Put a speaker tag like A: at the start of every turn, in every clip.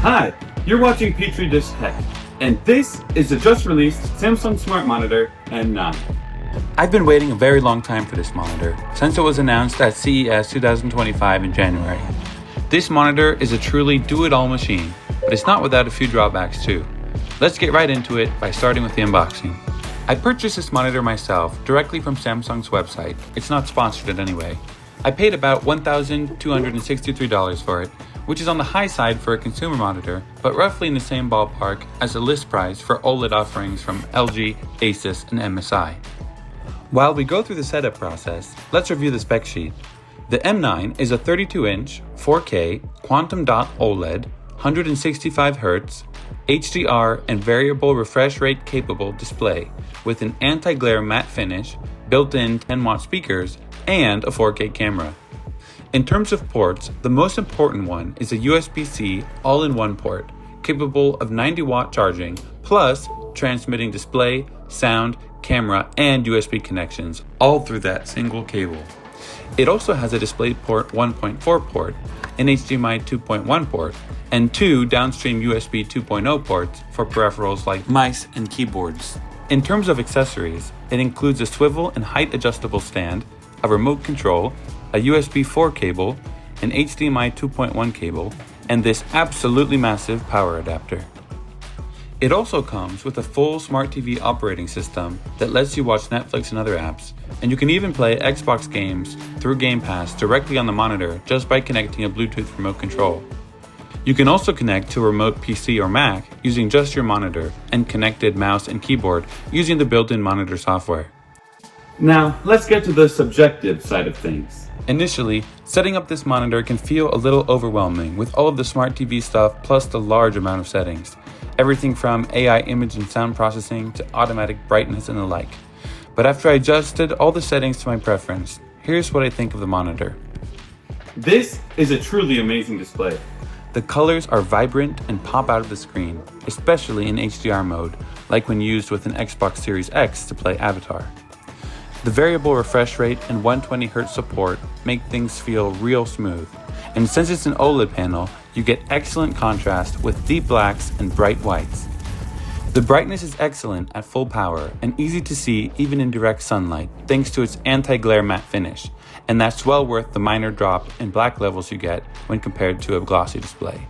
A: Hi, you're watching Petri Dish Tech, and this is the just released Samsung Smart Monitor M9.
B: I've been waiting a very long time for this monitor, since it was announced at CES 2025 in January. This monitor is a truly do-it-all machine, but it's not without a few drawbacks too. Let's get right into it by starting with the unboxing. I purchased this monitor myself directly from Samsung's website. It's not sponsored in any way. I paid about $1,263 for it, which is on the high side for a consumer monitor, but roughly in the same ballpark as the list price for OLED offerings from LG, Asus, and MSI. While we go through the setup process, let's review the spec sheet. The M9 is a 32-inch, 4K, quantum dot OLED, 165Hz, HDR and variable refresh rate capable display with an anti-glare matte finish, built-in 10-watt speakers, and a 4K camera. In terms of ports, the most important one is a USB-C all-in-one port, capable of 90-watt charging, plus transmitting display, sound, camera, and USB connections, all through that single cable. It also has a DisplayPort 1.4 port, an HDMI 2.1 port, and two downstream USB 2.0 ports for peripherals like mice and keyboards. In terms of accessories, it includes a swivel and height adjustable stand, a remote control, a USB 4 cable, an HDMI 2.1 cable, and this absolutely massive power adapter. It also comes with a full Smart TV operating system that lets you watch Netflix and other apps, and you can even play Xbox games through Game Pass directly on the monitor just by connecting a Bluetooth remote control. You can also connect to a remote PC or Mac using just your monitor and connected mouse and keyboard using the built-in monitor software.
A: Now, let's get to the subjective side of things.
B: Initially, setting up this monitor can feel a little overwhelming with all of the Smart TV stuff plus the large amount of settings. Everything from AI image and sound processing to automatic brightness and the like. But after I adjusted all the settings to my preference, here's what I think of the monitor.
A: This is a truly amazing display.
B: The colors are vibrant and pop out of the screen, especially in HDR mode, like when used with an Xbox Series X to play Avatar. The variable refresh rate and 120Hz support make things feel real smooth, and since it's an OLED panel, you get excellent contrast with deep blacks and bright whites. The brightness is excellent at full power and easy to see even in direct sunlight thanks to its anti-glare matte finish, and that's well worth the minor drop in black levels you get when compared to a glossy display.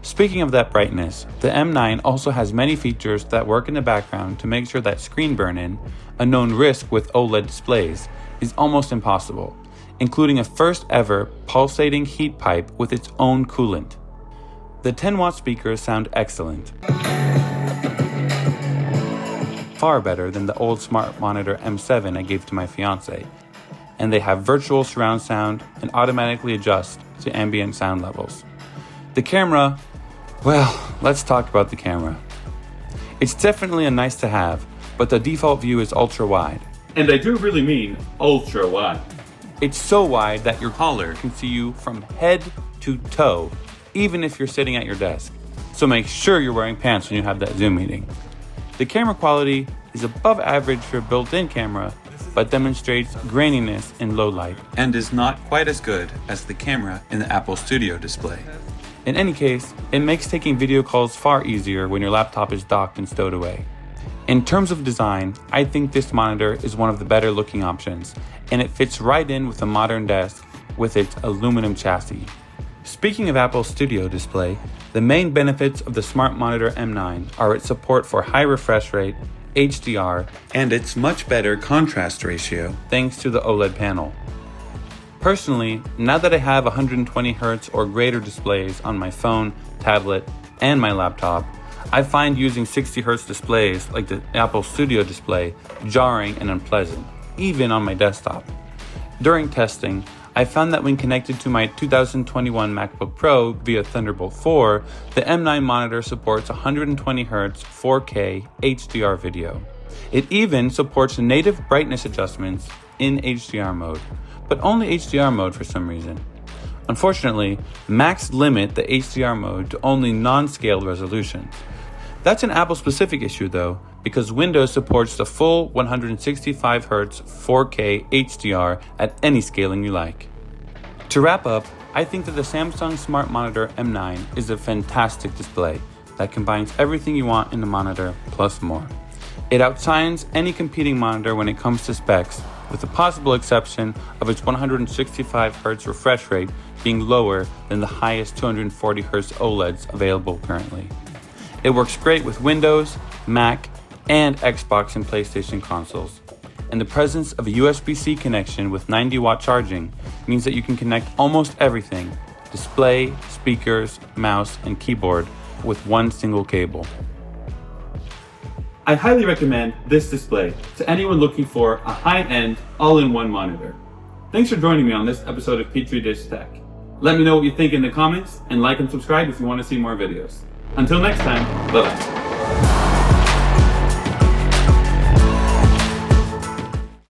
B: Speaking of that brightness, the M9 also has many features that work in the background to make sure that screen burn-in, a known risk with OLED displays, is almost impossible, including a first ever pulsating heat pipe with its own coolant. The 10-watt speakers sound excellent, far better than the old Smart Monitor M7 I gave to my fiance, and they have virtual surround sound and automatically adjust to ambient sound levels. The camera, well, let's talk about the camera. It's definitely a nice to have, but the default view is ultra wide.
A: And I do really mean ultra wide.
B: It's so wide that your collar can see you from head to toe, even if you're sitting at your desk. So make sure you're wearing pants when you have that Zoom meeting. The camera quality is above average for a built-in camera, but demonstrates graininess in low light, and is not quite as good as the camera in the Apple Studio display. In any case, it makes taking video calls far easier when your laptop is docked and stowed away. In terms of design, I think this monitor is one of the better looking options, and it fits right in with a modern desk with its aluminum chassis. Speaking of Apple Studio Display, the main benefits of the Smart Monitor M9 are its support for high refresh rate, HDR, and its much better contrast ratio thanks to the OLED panel. Personally, now that I have 120Hz or greater displays on my phone, tablet, and my laptop, I find using 60Hz displays like the Apple Studio Display jarring and unpleasant, even on my desktop. During testing, I found that when connected to my 2021 MacBook Pro via Thunderbolt 4, the M9 monitor supports 120Hz 4K HDR video. It even supports native brightness adjustments in HDR mode, but only HDR mode for some reason. Unfortunately, Macs limit the HDR mode to only non-scaled resolutions. That's an Apple-specific issue though, because Windows supports the full 165Hz 4K HDR at any scaling you like. To wrap up, I think that the Samsung Smart Monitor M9 is a fantastic display that combines everything you want in a monitor plus more. It outshines any competing monitor when it comes to specs, with the possible exception of its 165Hz refresh rate being lower than the highest 240Hz OLEDs available currently. It works great with Windows, Mac, and Xbox and PlayStation consoles. And the presence of a USB-C connection with 90-watt charging means that you can connect almost everything: display, speakers, mouse, and keyboard with one single cable.
A: I highly recommend this display to anyone looking for a high-end, all-in-one monitor. Thanks for joining me on this episode of Petri Dish Tech. Let me know what you think in the comments, and like and subscribe if you want to see more videos. Until next time, bye-bye.